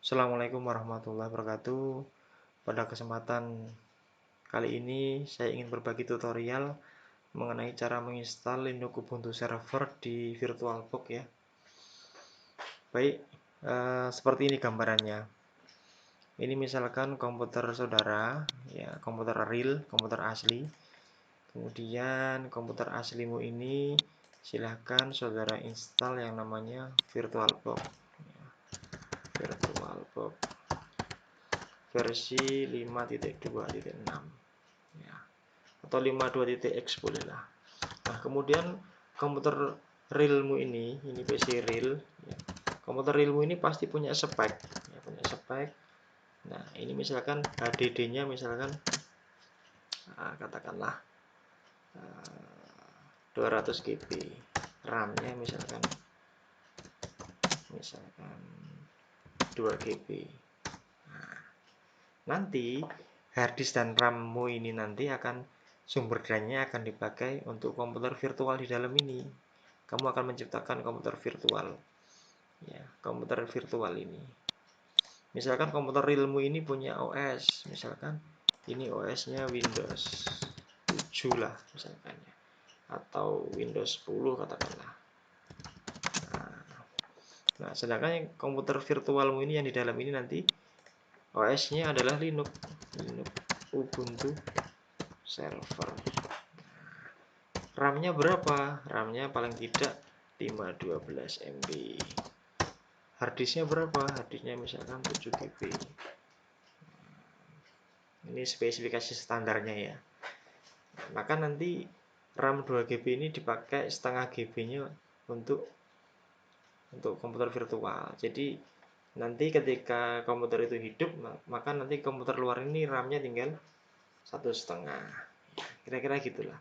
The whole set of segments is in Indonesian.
Assalamualaikum warahmatullahi wabarakatuh. Pada kesempatan kali ini saya ingin berbagi tutorial mengenai cara menginstal Linux Ubuntu Server di VirtualBox ya. Baik, seperti ini gambarannya. Ini misalkan komputer saudara, ya komputer real, komputer asli. Kemudian komputer aslimu ini silahkan saudara install yang namanya VirtualBox. VirtualBox versi 5.2.6 ya, atau 52.x bolehlah. Nah, kemudian komputer realmu ini PC real ya. Komputer realmu ini pasti punya spek ya, punya spek. Nah, ini misalkan HDD-nya misalkan katakanlah 200 GB, RAM-nya misalkan 2 GB. Nanti harddisk dan RAM-mu ini nanti akan sumber dananya akan dipakai untuk komputer virtual di dalam ini. Kamu akan menciptakan komputer virtual. Ya, komputer virtual ini. Misalkan komputer realmu ini punya OS, misalkan ini OS-nya Windows 7 lah misalkan ya. Atau Windows 10 katakanlah. Nah, sedangkan komputer virtualmu ini yang di dalam ini nanti OS-nya adalah Linux Ubuntu Server. RAM-nya berapa? RAM-nya paling tidak 512 MB. Harddisknya berapa? Harddisknya misalkan 7 GB. Ini spesifikasi standarnya ya. Maka nanti RAM 2 GB ini dipakai setengah GB-nya untuk komputer virtual. Jadi nanti ketika komputer itu hidup, maka nanti komputer luar ini RAM-nya tinggal 1,5. Kira-kira gitulah.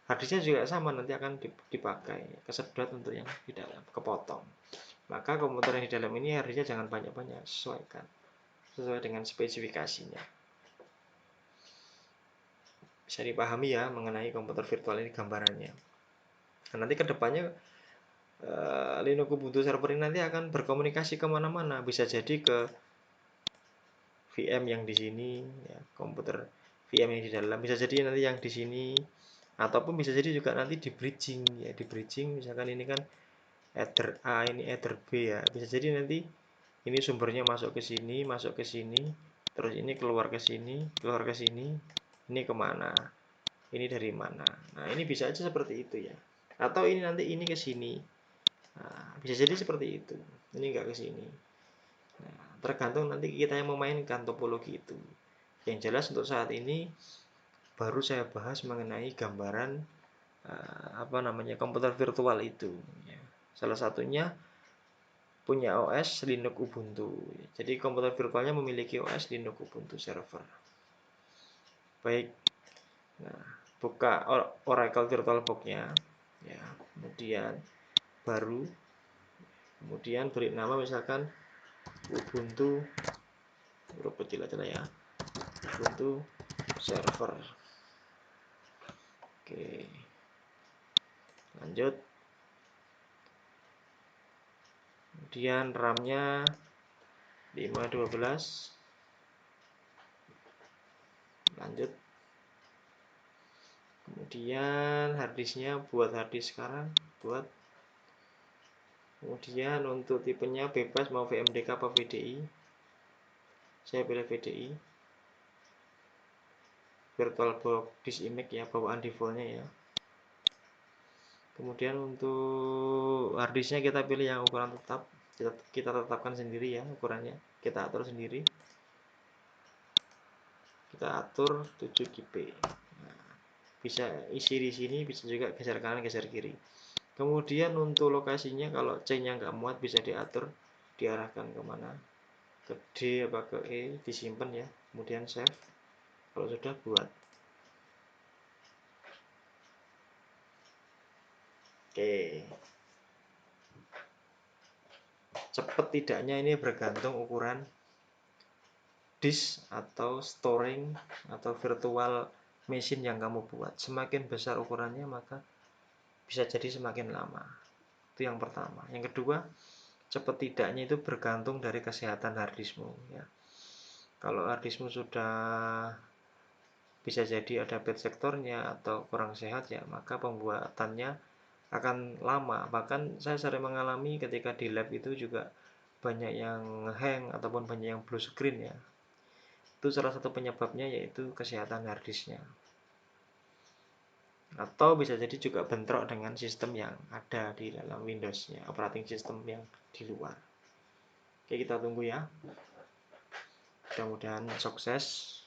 Harddisknya juga sama, nanti akan dipakai kesedot untuk yang di dalam, kepotong. Maka komputer yang di dalam ini harddisknya jangan banyak-banyak, sesuai dengan spesifikasinya. Bisa dipahami ya mengenai komputer virtual ini gambarannya. Nah, nanti kedepannya Linux Ubuntu Server ini nanti akan berkomunikasi kemana-mana. Bisa jadi ke VM yang di sini, ya, komputer VM yang di dalam. Bisa jadi nanti yang di sini, ataupun bisa jadi juga nanti di bridging ya, di bridging misalkan ini kan header A, ini header B ya. Bisa jadi nanti ini sumbernya masuk ke sini, terus ini keluar ke sini, ini kemana? Ini dari mana? Nah, ini bisa aja seperti itu ya. Atau ini nanti ini ke sini. Nah, bisa jadi seperti itu. Ini enggak ke sini. Nah, tergantung nanti kita yang memainkan topologi itu. Yang jelas untuk saat ini baru saya bahas mengenai gambaran komputer virtual itu. Ya. Salah satunya punya OS Linux Ubuntu. Jadi komputer virtualnya memiliki OS Linux Ubuntu Server. Baik. Nah, buka Oracle VirtualBox-nya. Ya, kemudian beri nama misalkan Ubuntu, huruf kecil aja lah ya, Ubuntu Server. Oke, lanjut. Kemudian RAM-nya 512. Lanjut. Kemudian harddisknya buat harddisk sekarang, Kemudian untuk tipenya bebas mau VMDK apa VDI. Saya pilih VDI. VirtualBox disk image ya, bawaan defaultnya ya. Kemudian untuk harddisknya kita pilih yang ukuran tetap. Kita tetapkan sendiri ya ukurannya. Kita atur sendiri. Kita atur 7 GB. Nah, bisa isi di sini, bisa juga geser kanan, geser kiri. Kemudian untuk lokasinya kalau C-nya nggak muat bisa diatur diarahkan kemana, ke D apa ke E, disimpan ya, kemudian save. Kalau sudah buat. Oke. Cepat tidaknya ini bergantung ukuran disk atau storing atau virtual machine yang kamu buat. Semakin besar ukurannya maka bisa jadi semakin lama. Itu yang pertama. Yang kedua, cepat tidaknya itu bergantung dari kesehatan harddiskmu ya. Kalau harddiskmu sudah bisa jadi ada bad sektornya atau kurang sehat ya, maka pembuatannya akan lama. Bahkan saya sering mengalami ketika di lab itu juga banyak yang hang ataupun banyak yang blue screen ya. Itu salah satu penyebabnya yaitu kesehatan harddisknya. Atau bisa jadi juga bentrok dengan sistem yang ada di dalam Windows-nya, operating system yang di luar. Oke, kita tunggu ya. Mudah-mudahan sukses.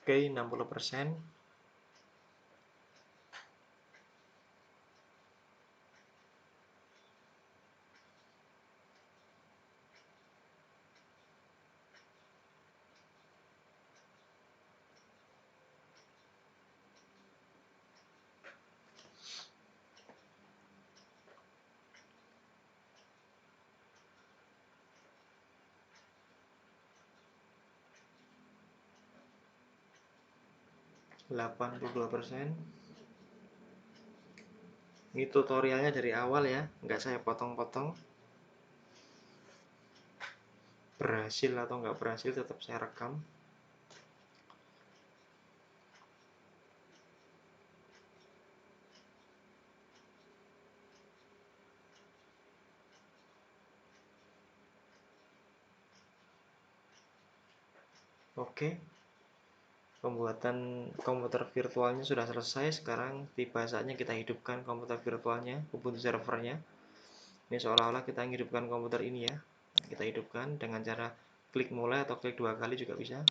Oke, 60%. %82. Ini tutorialnya dari awal ya, nggak saya potong-potong. Berhasil atau nggak berhasil tetap saya rekam. Oke, pembuatan komputer virtualnya sudah selesai. Sekarang tiba saatnya kita hidupkan komputer virtualnya, Ubuntu servernya. Ini seolah-olah kita menghidupkan komputer ini ya. Kita hidupkan dengan cara klik mulai atau klik 2 kali juga bisa.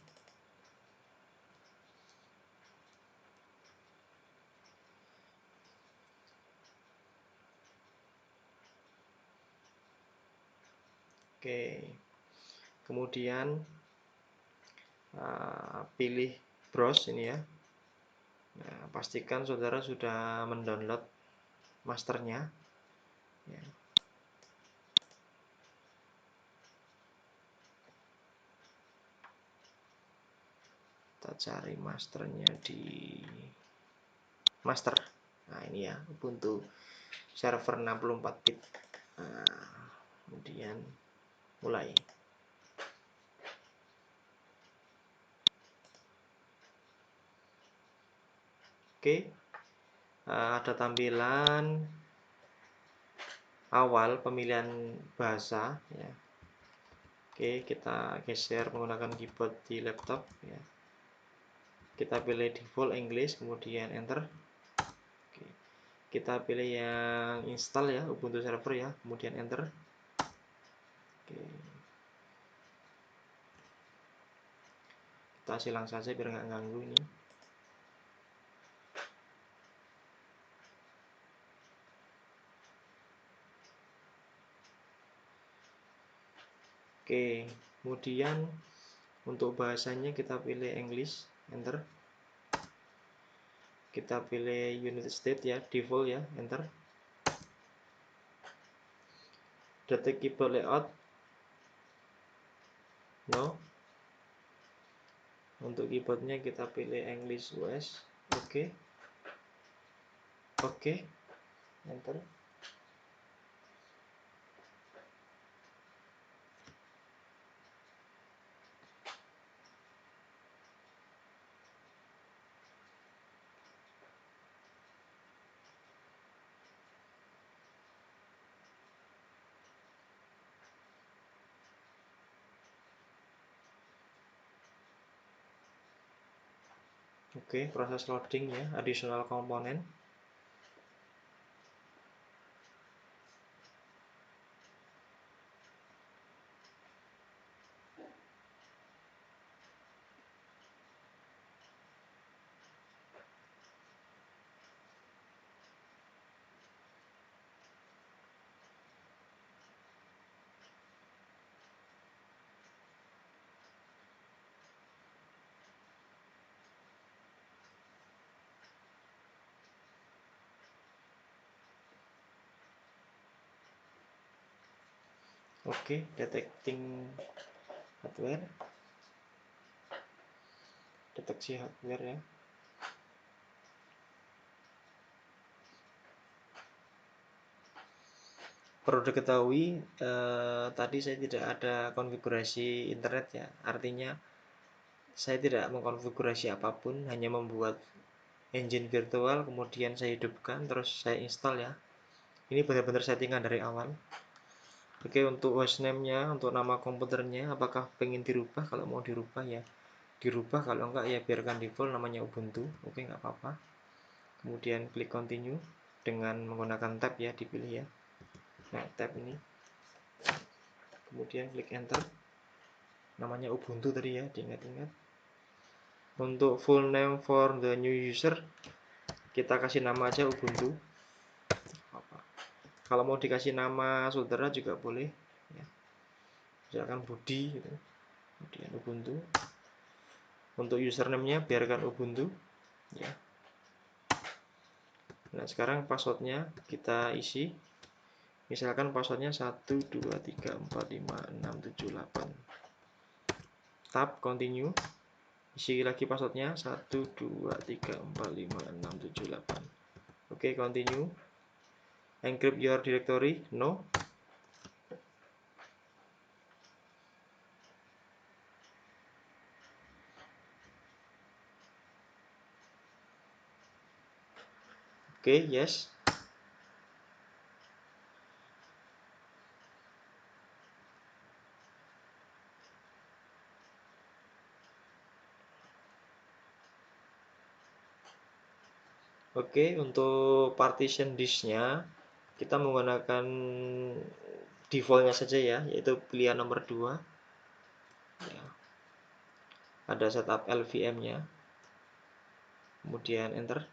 Oke, kemudian pilih browse ini ya. Nah, pastikan saudara sudah mendownload masternya ya. Kita cari masternya di master. Nah, ini ya, Ubuntu server 64 bit. Nah, kemudian mulai. Oke, ada tampilan awal pemilihan bahasa ya. Oke, kita geser menggunakan keyboard di laptop ya. Kita pilih default English, kemudian enter. Oke. Kita pilih yang install ya, Ubuntu server ya, kemudian enter. Oke. Kita silang saja biar nggak ganggu ini. Oke, kemudian untuk bahasanya kita pilih English, enter. Kita pilih United States ya, default ya, enter. Detik keyboard layout, no. Untuk keyboardnya kita pilih English US, oke. Oke, enter. Oke, proses loading ya, additional komponen. Oke, detecting hardware, deteksi hardware ya. Perlu diketahui tadi saya tidak ada konfigurasi internet ya, artinya saya tidak mengkonfigurasi apapun, hanya membuat engine virtual, kemudian saya hidupkan, terus saya install ya. Ini benar-benar settingan dari awal. Oke, untuk hostname-nya, untuk nama komputernya, apakah pengen dirubah? Kalau mau dirubah ya dirubah, kalau enggak ya biarkan default namanya Ubuntu. Oke, nggak apa-apa. Kemudian klik continue dengan menggunakan tab ya, dipilih ya. Nah, tab ini. Kemudian klik enter. Namanya Ubuntu tadi ya, diingat-ingat. Untuk full name for the new user, kita kasih nama aja Ubuntu. Kalau mau dikasih nama saudara juga boleh ya. Misalkan Budi gitu. Kemudian Ubuntu. Untuk username-nya biarkan Ubuntu ya. Nah, sekarang passwordnya kita isi. Misalkan passwordnya 1234567 Tab continue. Isi lagi passwordnya 1234567 Oke, continue. Encrypt your directory, no. Oke, yes. Oke, untuk partition disknya kita menggunakan defaultnya saja ya, yaitu pilihan nomor 2 ya. Ada setup LVM-nya, kemudian enter.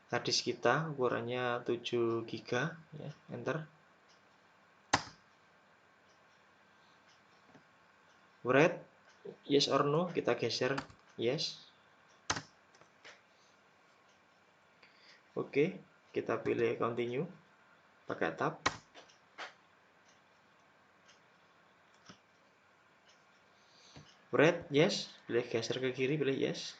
Hard disk kita ukurannya 7 GB ya, enter. Write yes or no, kita geser yes. Oke, kita pilih continue pakai tab. Write yes, pilih geser ke kiri, pilih yes.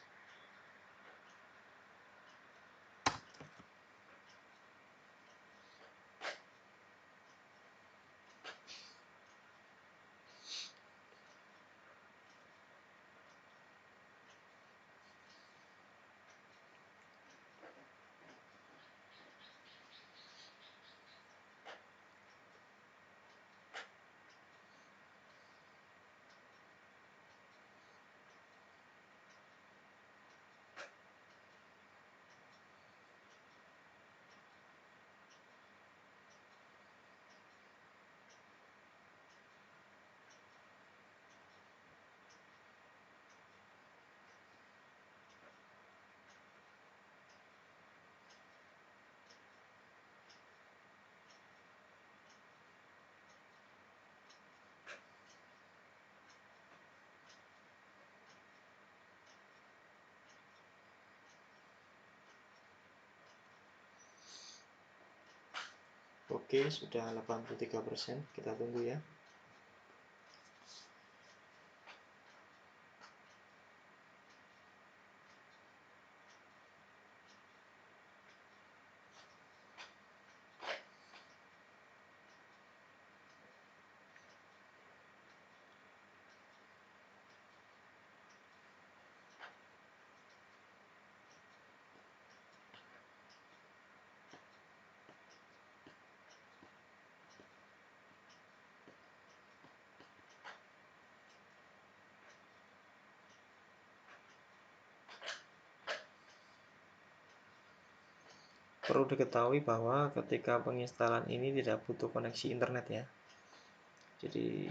Oke, sudah 83%. Kita tunggu ya. Perlu diketahui bahwa ketika penginstalan ini tidak butuh koneksi internet ya. Jadi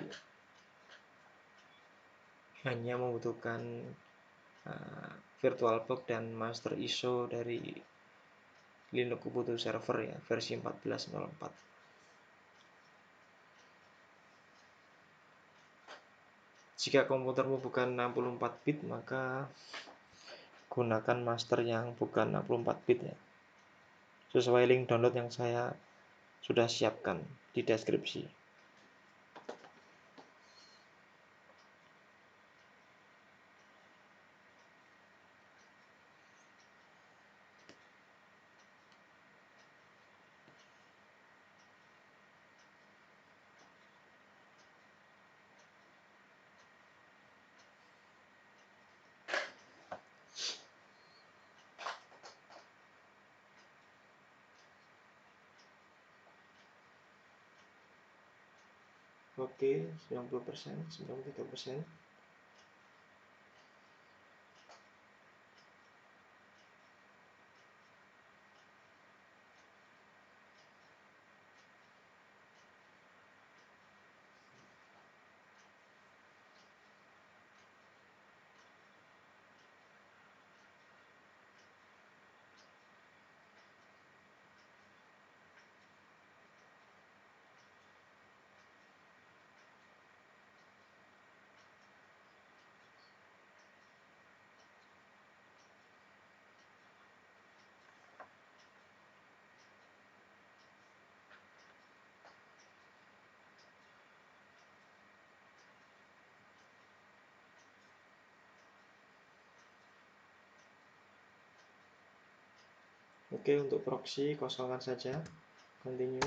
hanya membutuhkan VirtualBox dan master ISO dari Linux Ubuntu Server ya, versi 14.04. Jika komputermu bukan 64 bit, maka gunakan master yang bukan 64 bit ya. Sesuai link download yang saya sudah siapkan di deskripsi. Oke, 90%, 93%. Oke, untuk proxy kosongkan saja. Continue.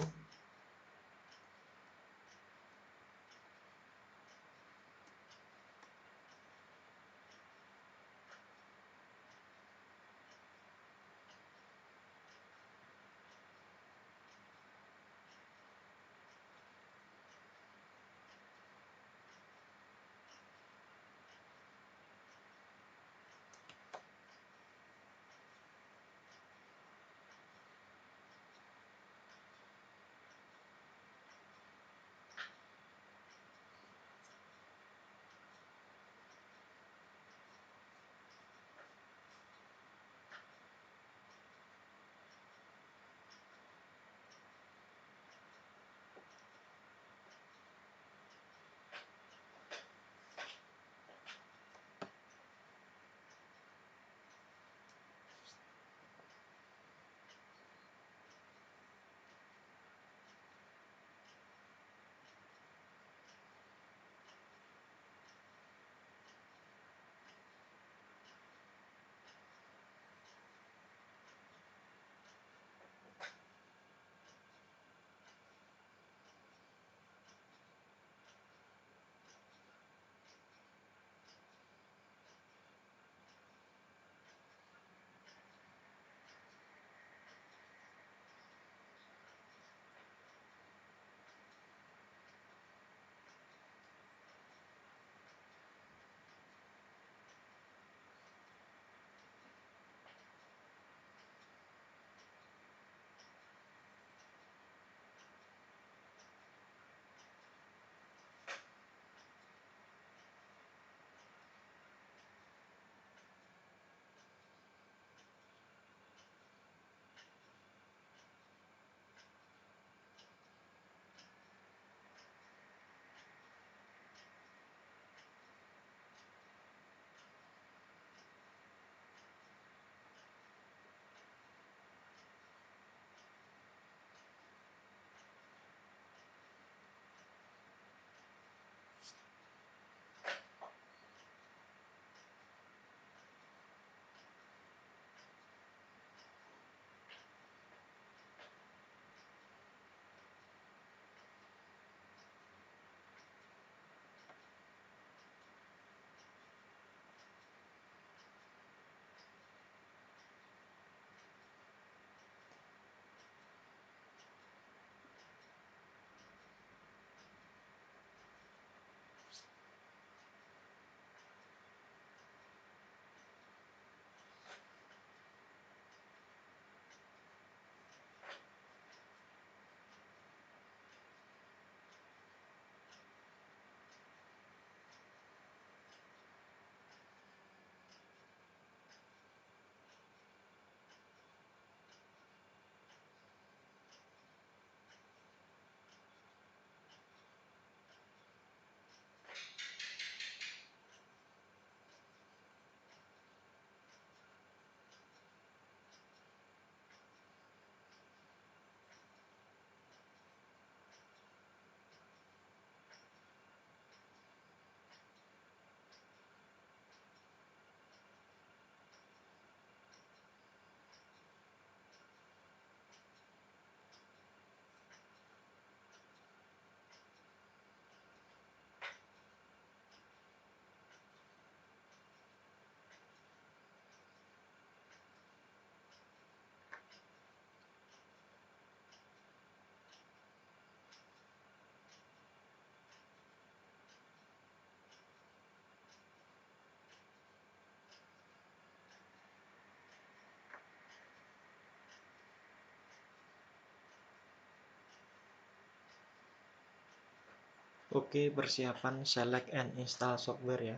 Oke, persiapan select and install software ya.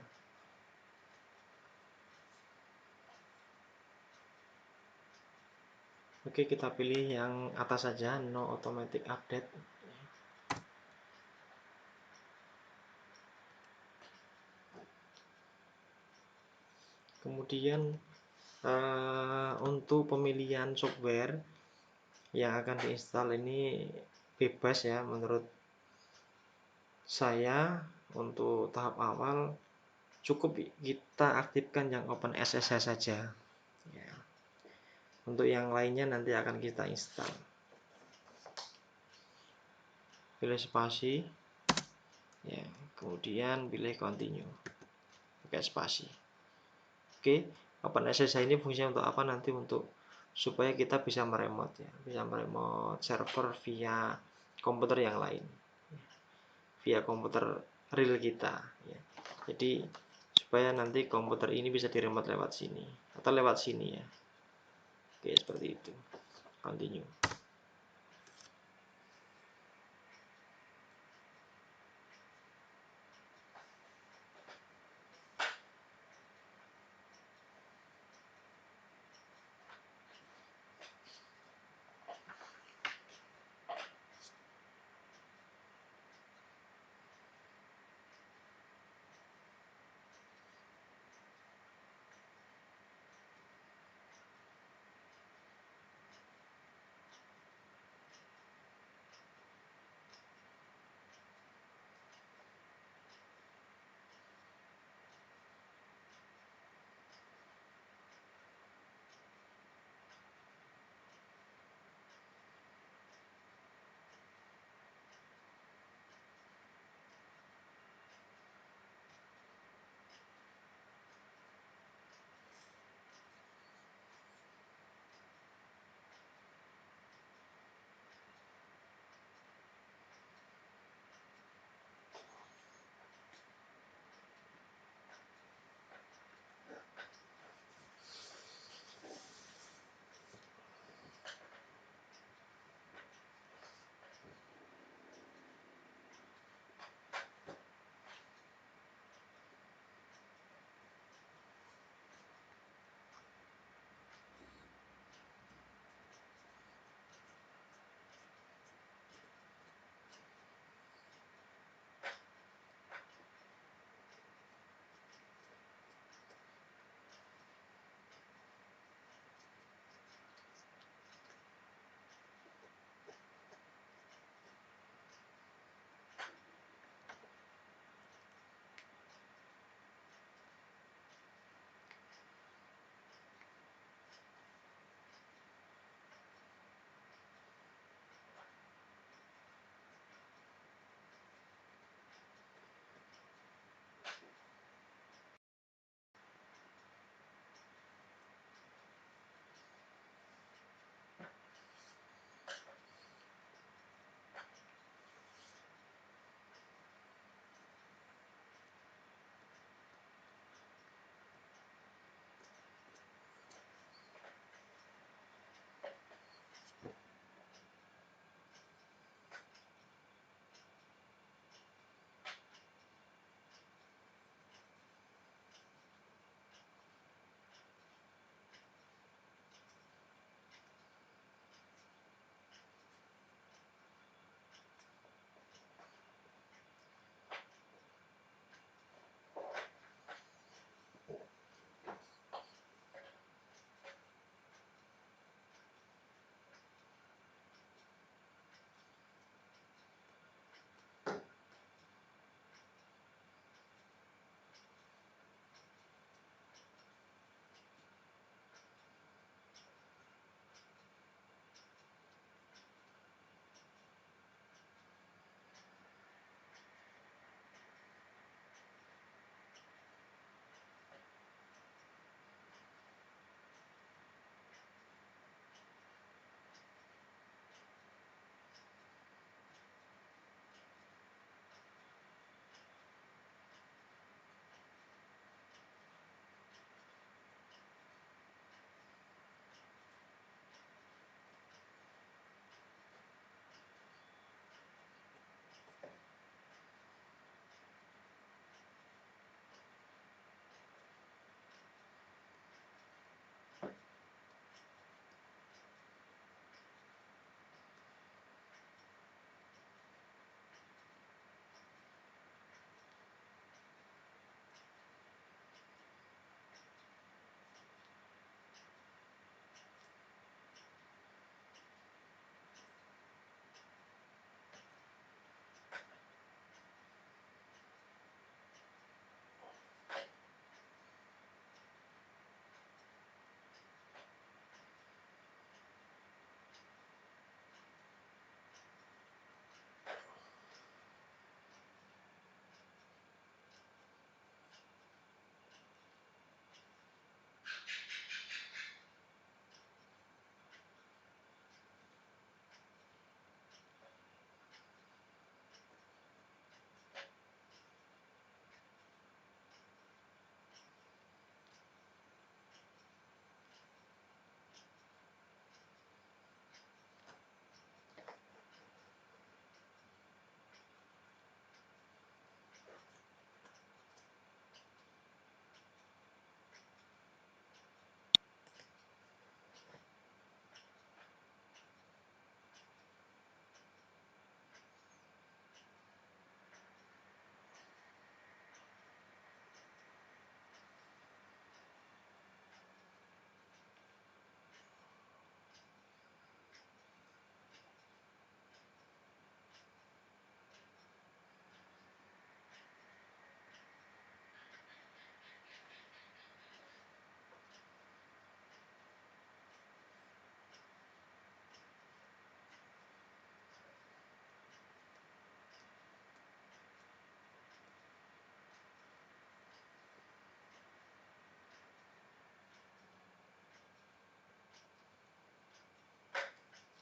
Oke, kita pilih yang atas saja, no automatic update. Kemudian untuk pemilihan software yang akan diinstal ini bebas ya menurut saya. Untuk tahap awal cukup kita aktifkan yang OpenSSH saja ya. Untuk yang lainnya nanti akan kita install. Pilih spasi ya, kemudian pilih continue, pakai spasi. Oke, OpenSSH ini fungsinya untuk apa? Nanti untuk supaya kita bisa meremote ya, bisa meremote server via komputer yang lain, via komputer real kita ya. Jadi supaya nanti komputer ini bisa diremote lewat sini atau lewat sini ya. Oke, seperti itu. Continue.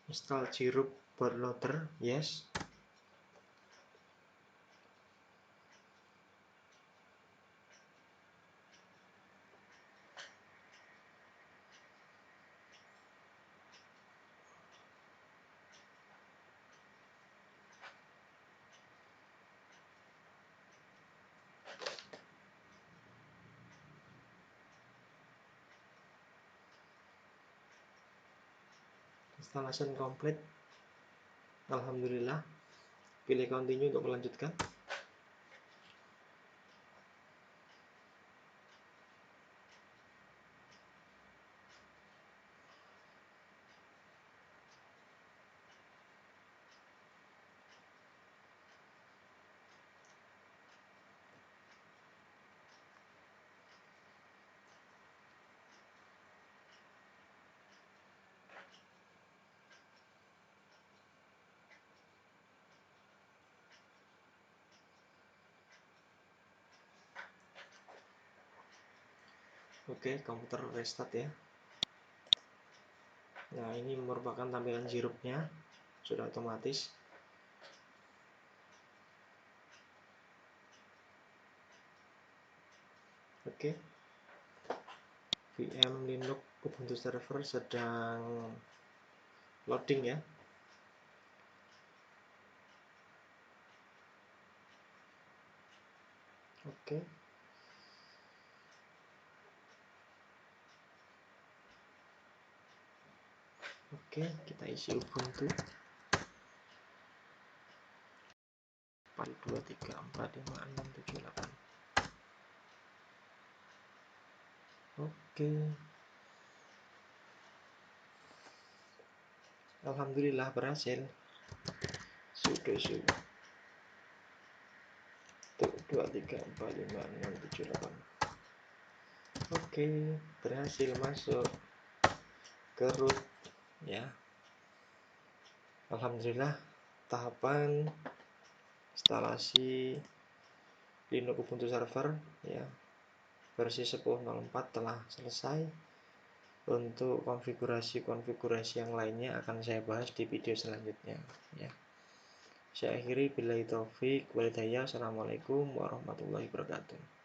Install Group bootloader, yes. Installation complete. Alhamdulillah. Pilih continue untuk melanjutkan. Oke, komputer restart ya. Nah, ini merupakan tampilan Group-nya, sudah otomatis. Oke. VM Linux Ubuntu server sedang loading ya. Oke. Oke, kita isi Ubuntu 4234567 Oke. Alhamdulillah berhasil. Sudo 2345678. Oke, berhasil masuk ke root ya. Alhamdulillah tahapan instalasi Linux Ubuntu server ya versi 10.04 telah selesai. Untuk konfigurasi yang lainnya akan saya bahas di video selanjutnya ya. Saya akhiri billahi taufik walhidayah. Assalamualaikum warahmatullahi wabarakatuh.